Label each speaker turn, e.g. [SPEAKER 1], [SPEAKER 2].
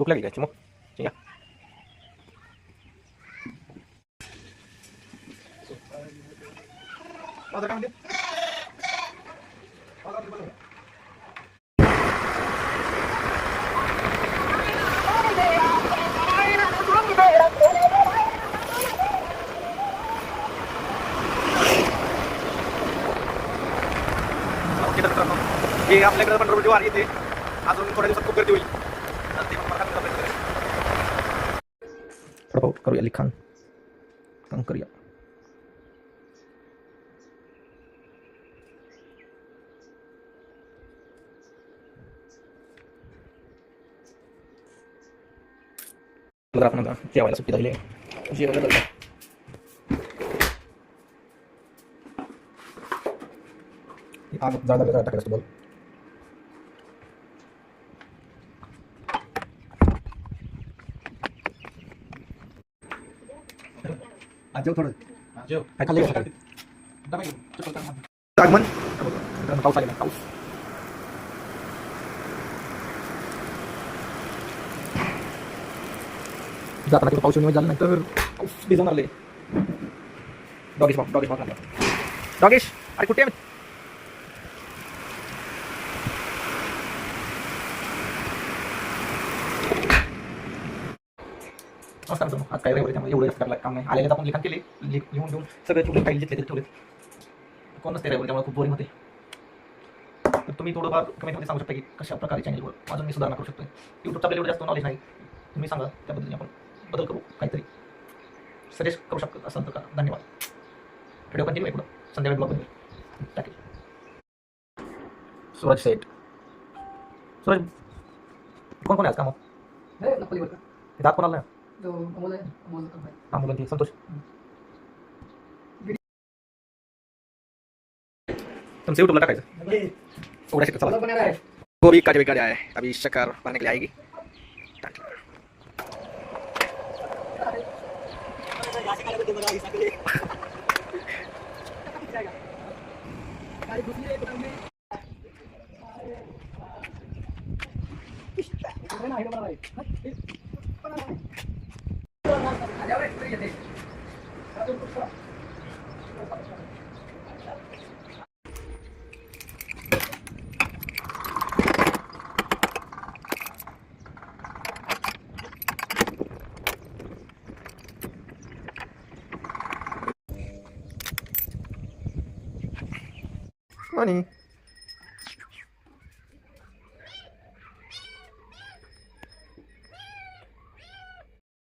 [SPEAKER 1] भूक लागली काय मग या हे आपल्याकडे पंढरपूरची वारी येते अजून थोड्या दिवसात खूप गर्दी होईल थोडा पाऊट करूया लिखाण काम करूया आपण जेवायला सुट्टी झाली आहे जेवायला जाऊया आग जाळा टाकायला सुद्धा जेव थोडं जेव काय खाल्लं आगमन पाऊस आलेला पाऊस जाताना किंवा पाऊस झाला नाही तर पाऊस भिजून आले डॉगेश डॉगेश अरे कुठे नमस्कार मित्रांनो आज काय रविवारी त्यामुळे एवढं जास्त करायला काम नाही आलेले आपण लिखाण केले लिहून घेऊन सगळे छोटे फाईल घेतले ठेवलेत कोण नसते रविवारी त्यामुळे खूप बोरिंग होते तर तुम्ही थोडंफार कमेंटमध्ये सांगू शकता की कशा प्रकारे चॅनलवर अजून मी सुधारणा करू शकतो यूट्यूबचा आपल्याला एवढं जास्त नॉलेज नाही तुम्ही सांगा त्याबद्दल आपण बदल करू काहीतरी सजेस्ट करू शकतो असेल तर का धन्यवाद व्हिडिओ कंटिन्यू आहे पुढं संध्याकाळी ब्लॉगमध्ये टाकेल सूरज सेठ सूरज कोण कोण आहे आज कामं दात कोणाला नाही अमोल संतोष तुमसे यूट्यूबला टाकायचं गोभी काटे बिकाटे आए अभी शक्कर बनने के लिए आएगी Money.